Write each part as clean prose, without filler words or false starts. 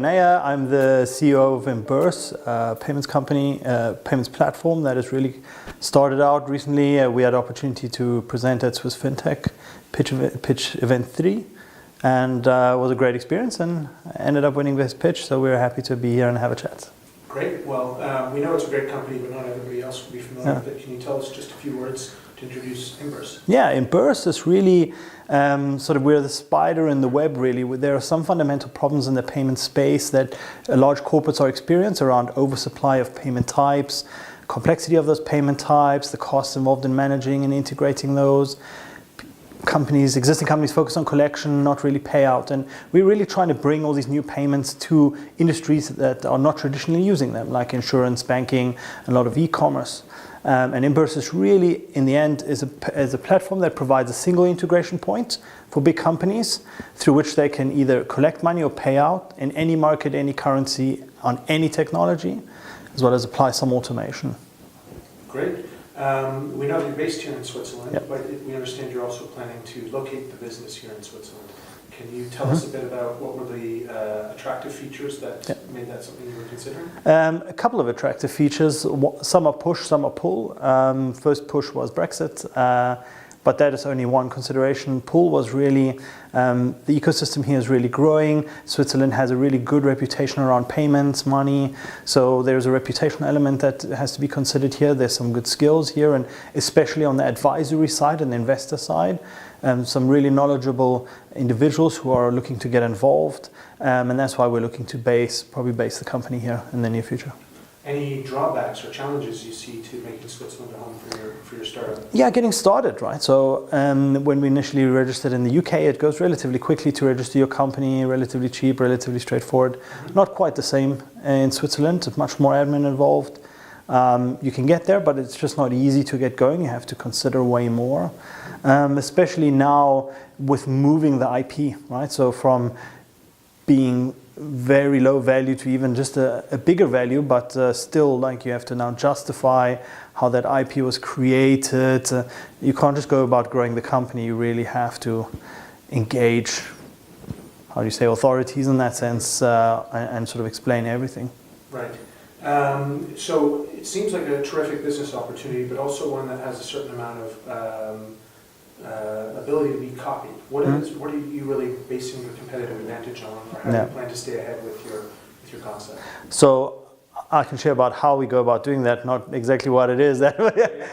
Vanea. I'm the CEO of IMburse, a payments company, payments platform that has really started out recently. We had the opportunity to present at Swiss Fintech pitch event 3, and it was a great experience and ended up winning this pitch, so we're happy to be here and have a chat. Great. Well, we know it's a great company, but not everybody else will be familiar with it. Can you tell us just a few words to introduce IMburse? Yeah, IMburse is really we're the spider in the web, really. There are some fundamental problems in the payment space that large corporates are experiencing around oversupply of payment types, complexity of those payment types, the costs involved in managing and integrating those. Existing companies focus on collection, not really payout, and we're really trying to bring all these new payments to industries that are not traditionally using them, like insurance, banking, and a lot of e-commerce. And IMburse is really, in the end, is a platform that provides a single integration point for big companies through which they can either collect money or pay out in any market, any currency, on any technology, as well as apply some automation. Great. We know you're based here in Switzerland, Yep. but we understand you're also planning to locate the business here in Switzerland. Can you tell us a bit about what were the attractive features that made that something you were considering? A couple of attractive features. Some are push, some are pull. First push was Brexit, but that is only one consideration. Pull was really, the ecosystem here is really growing. Switzerland has a really good reputation around payments, money, so there's a reputational element that has to be considered here. There's some good skills here, and especially on the advisory side and the investor side. Some really knowledgeable individuals who are looking to get involved, and that's why we're looking to probably base the company here in the near future. Any drawbacks or challenges you see to making Switzerland a home for your startup? Yeah, getting started, right? So when we initially registered in the UK, it goes relatively quickly to register your company, relatively cheap, relatively straightforward. Not quite the same in Switzerland, it's much more admin involved. You can get there, but it's just not easy to get going. You have to consider way more, especially now with moving the IP, right? So from being very low value to even just a bigger value, but still, like, you have to now justify how that IP was created. You can't just go about growing the company. You really have to engage, how do you say, authorities in that sense, and sort of explain everything. Right. So it seems like a terrific business opportunity, but also one that has a certain amount of ability to be copied. What are you really basing your competitive advantage on, or how do you plan to stay ahead with your concept? So I can share about how we go about doing that, not exactly what it is.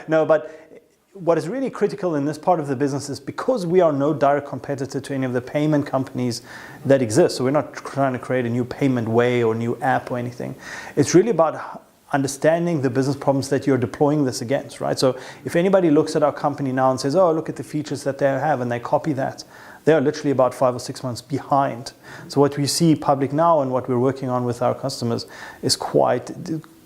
No, but what is really critical in this part of the business is because we are no direct competitor to any of the payment companies that exist. So we're not trying to create a new payment way or new app or anything. It's really about understanding the business problems that you're deploying this against, right? So if anybody looks at our company now and says, oh, look at the features that they have, and they copy that, they are literally about 5 or 6 months behind. So what we see public now and what we're working on with our customers is quite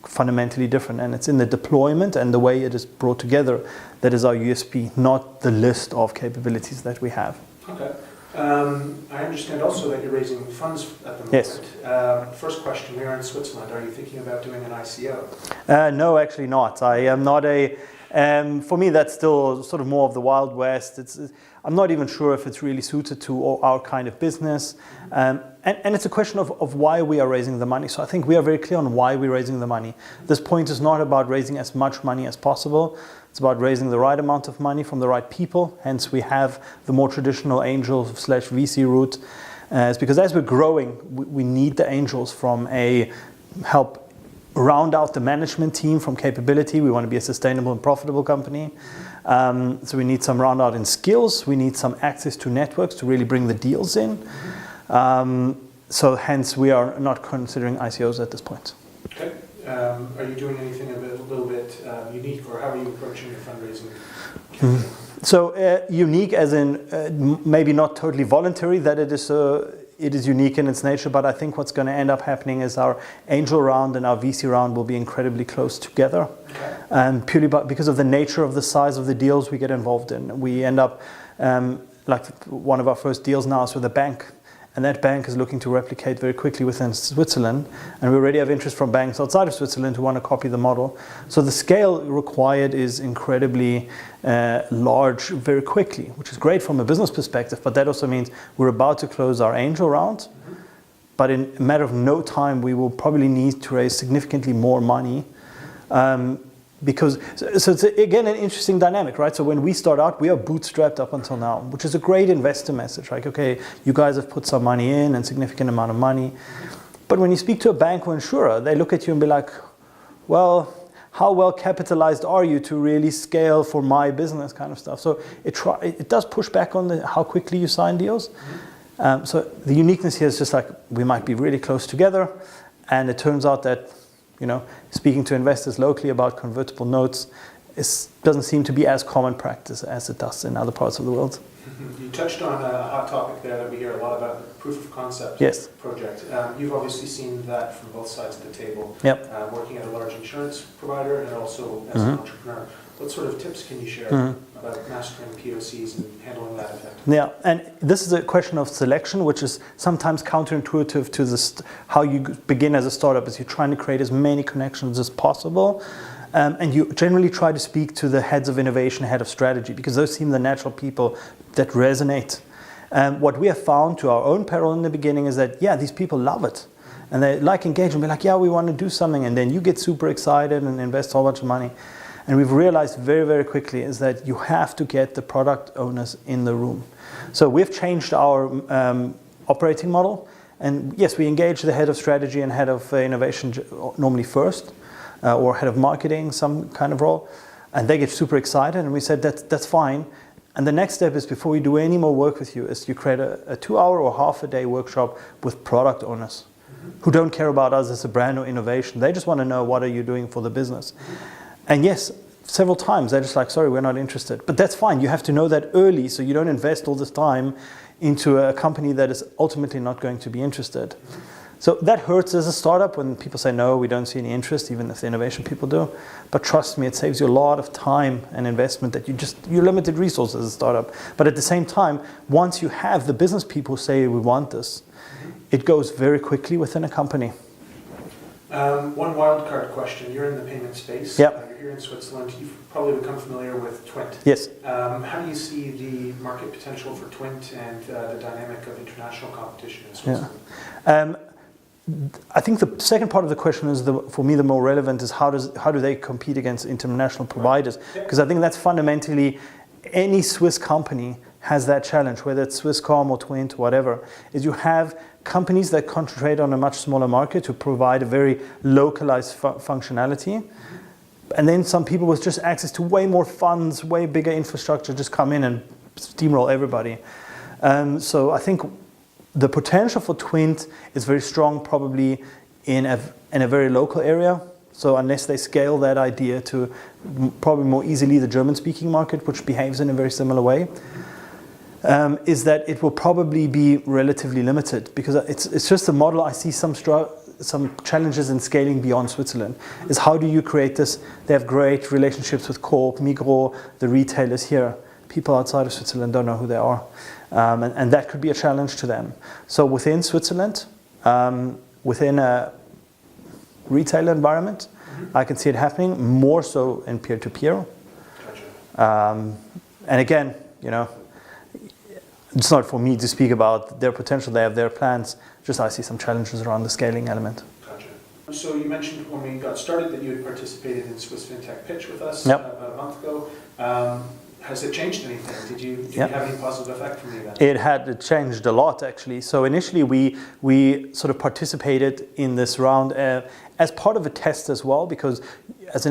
fundamentally different, and it's in the deployment and the way it is brought together that is our USP, not the list of capabilities that we have. Okay. I understand also that you're raising funds at the moment. Yes. First question, we are in Switzerland. Are you thinking about doing an ICO? No, actually not. I am not for me, that's still sort of more of the Wild West. I'm not even sure if it's really suited to our kind of business. And it's a question of why we are raising the money. So I think we are very clear on why we're raising the money. This point is not about raising as much money as possible. It's about raising the right amount of money from the right people. Hence, we have the more traditional angel/VC route. It's because as we're growing, we need the angels from help round out the management team from capability. We want to be a sustainable and profitable company. So we need some round out in skills. We need some access to networks to really bring the deals in. So hence, we are not considering ICOs at this point. Okay. Are you doing anything a little bit unique, or how are you approaching your fundraising campaign? So unique as in maybe not totally voluntary, that it is unique in its nature, but I think what's going to end up happening is our angel round and our VC round will be incredibly close together. Okay. And purely because of the nature of the size of the deals we get involved in. We end up, like one of our first deals now is with a bank. And that bank is looking to replicate very quickly within Switzerland. And we already have interest from banks outside of Switzerland who want to copy the model. So the scale required is incredibly large very quickly, which is great from a business perspective. But that also means we're about to close our angel round. but in a matter of no time, we will probably need to raise significantly more money. Because so it's again an interesting dynamic, right? So when we start out, we are bootstrapped up until now, which is a great investor message. Like, okay, you guys have put some money in and significant amount of money. But when you speak to a bank or insurer, they look at you and be like, well, how well capitalized are you to really scale for my business kind of stuff? So it does push back on how quickly you sign deals. So the uniqueness here is just like we might be really close together, and it turns out that, you know, speaking to investors locally about convertible notes doesn't seem to be as common practice as it does in other parts of the world. You touched on a hot topic there that we hear a lot about, the proof of concept project. You've obviously seen that from both sides of the table, working at a large insurance provider and also as an entrepreneur. What sort of tips can you share about mastering POCs and handling that effect? Yeah, and this is a question of selection, which is sometimes counterintuitive to how you begin as a startup, is you're trying to create as many connections as possible. And you generally try to speak to the heads of innovation, head of strategy, because those seem the natural people that resonate. What we have found to our own peril in the beginning is that, these people love it. And they like engagement, be like, we want to do something. And then you get super excited and invest a whole bunch of money. And we've realized very, very quickly is that you have to get the product owners in the room. So we've changed our operating model. And yes, we engage the head of strategy and head of innovation normally first, or head of marketing, some kind of role. And they get super excited. And we said, that's fine. And the next step is, before we do any more work with you, is you create a 2-hour or half-a-day workshop with product owners who don't care about us as a brand or innovation. They just want to know, what are you doing for the business? And yes, several times they're just like, sorry, we're not interested. But that's fine. You have to know that early, so you don't invest all this time into a company that is ultimately not going to be interested. So that hurts as a startup when people say, no, we don't see any interest, even if the innovation people do. But trust me, it saves you a lot of time and investment that you're limited resources as a startup. But at the same time, once you have the business people say, we want this, it goes very quickly within a company. One wildcard question. You're in the payment space. Yep. You're here in Switzerland. You've probably become familiar with Twint. Yes. How do you see the market potential for Twint and the dynamic of international competition in Switzerland? I think the second part of the question is, for me, the more relevant is how do they compete against international providers? Because I think that's fundamentally, any Swiss company has that challenge, whether it's Swisscom or Twint or whatever, is you have companies that concentrate on a much smaller market to provide a very localized functionality. And then some people with just access to way more funds, way bigger infrastructure, just come in and steamroll everybody. So I think the potential for Twint is very strong, probably in a very local area. So unless they scale that idea to probably more easily the German-speaking market, which behaves in a very similar way, is that it will probably be relatively limited, because it's just a model. I see some challenges in scaling beyond Switzerland. Is how do you create this? They have great relationships with Coop, Migros, the retailers here. People outside of Switzerland don't know who they are. And that could be a challenge to them. So within Switzerland, within a retail environment, I can see it happening more so in peer-to-peer. Gotcha. And again, it's not for me to speak about their potential. They have their plans. Just I see some challenges around the scaling element. Gotcha. So you mentioned when we got started that you had participated in Swiss Fintech Pitch with us about a month ago. Has it changed anything? Did you have any positive effect from the event? It changed a lot, actually. So initially we sort of participated in this round as part of a test as well, because as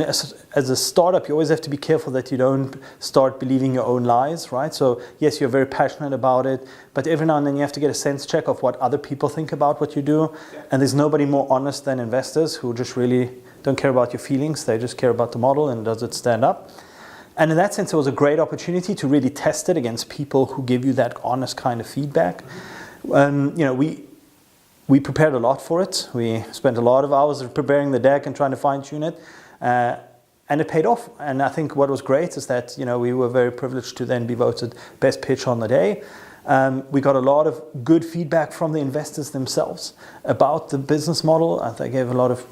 a startup, you always have to be careful that you don't start believing your own lies, right? So yes, you're very passionate about it, but every now and then you have to get a sense check of what other people think about what you do. Yeah. And there's nobody more honest than investors, who just really don't care about your feelings. They just care about the model and does it stand up. And in that sense, it was a great opportunity to really test it against people who give you that honest kind of feedback. We prepared a lot for it. We spent a lot of hours preparing the deck and trying to fine-tune it. And it paid off. And I think what was great is that we were very privileged to then be voted best pitch on the day. We got a lot of good feedback from the investors themselves about the business model. They gave a lot of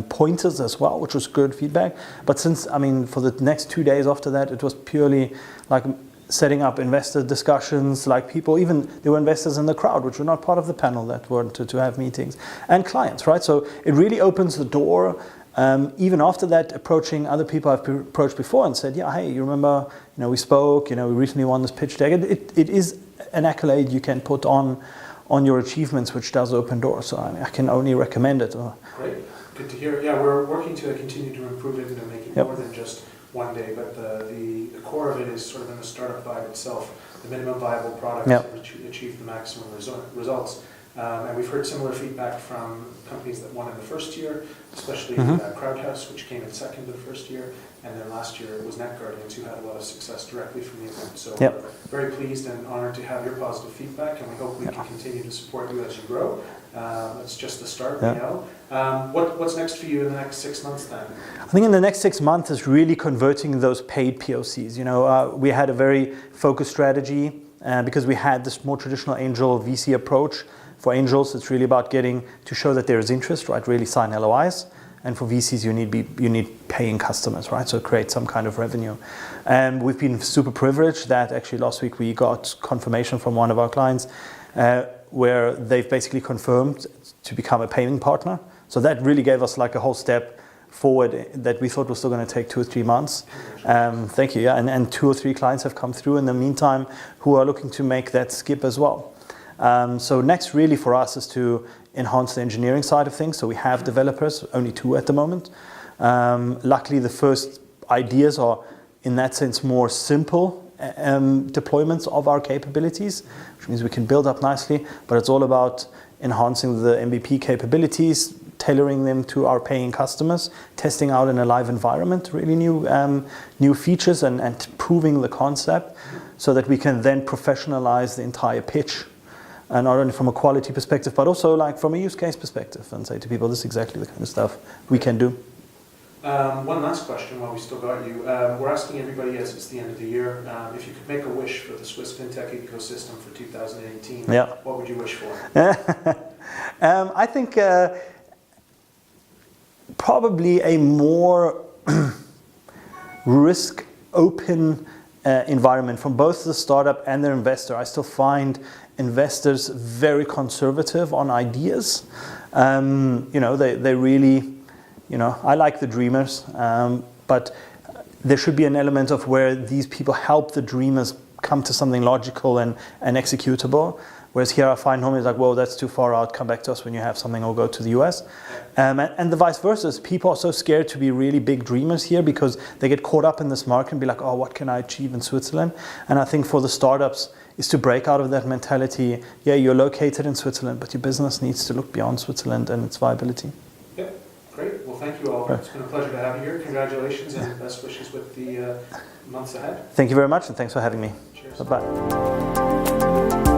pointers as well, which was good feedback. But for the next 2 days after that, it was purely like setting up investor discussions, like people, even there were investors in the crowd which were not part of the panel that wanted to have meetings, and clients, right? So it really opens the door. Even after that, approaching other people I've approached before and said, yeah, hey, you remember, we spoke, we recently won this pitch deck. It is an accolade you can put on your achievements, which does open doors. So I can only recommend it. Great, good to hear. Yeah, we're working to continue to improve it and to make it more than just one day, but the core of it is sort of in the startup vibe itself, the minimum viable product to achieve the maximum results. And we've heard similar feedback from companies that won in the first year, especially Crowdhouse, which came in second to the first year, and then last year it was NetGuardians who had a lot of success directly from the event. So we're very pleased and honored to have your positive feedback, and we hope we can continue to support you as you grow. It's just the start, we know. What's next for you in the next 6 months then? I think in the next 6 months is really converting those paid POCs. We had a very focused strategy because we had this more traditional angel VC approach. For angels, it's really about getting to show that there is interest, right? Really sign LOIs. And for VCs, you need paying customers, right? So create some kind of revenue. And we've been super privileged that actually last week we got confirmation from one of our clients where they've basically confirmed to become a paying partner. So that really gave us like a whole step forward that we thought was still going to take 2 or 3 months. Thank you. Yeah, and 2 or 3 clients have come through in the meantime who are looking to make that skip as well. So next really for us is to enhance the engineering side of things. So we have developers, only 2 at the moment. Luckily the first ideas are in that sense more simple deployments of our capabilities, which means we can build up nicely, but it's all about enhancing the MVP capabilities, tailoring them to our paying customers, testing out in a live environment, really new features and proving the concept so that we can then professionalize the entire pitch. And not only from a quality perspective, but also like from a use case perspective, and say to people, this is exactly the kind of stuff we can do. One last question while we still got you. We're asking everybody, as it's the end of the year, if you could make a wish for the Swiss Fintech ecosystem for 2018, what would you wish for? I think probably a more risk-open environment from both the startup and their investor. I still find investors very conservative on ideas. They really, I like the dreamers, but there should be an element of where these people help the dreamers come to something logical and executable. Whereas here I find normally it's like, whoa, that's too far out, come back to us when you have something or go to the US. And the vice versa, is people are so scared to be really big dreamers here because they get caught up in this market and be like, oh, what can I achieve in Switzerland? And I think for the startups is to break out of that mentality. Yeah, you're located in Switzerland, but your business needs to look beyond Switzerland and its viability. Yeah, great. Well, thank you all. It's been a pleasure to have you here. Congratulations and best wishes with the months ahead. Thank you very much, and thanks for having me. Cheers. Bye-bye.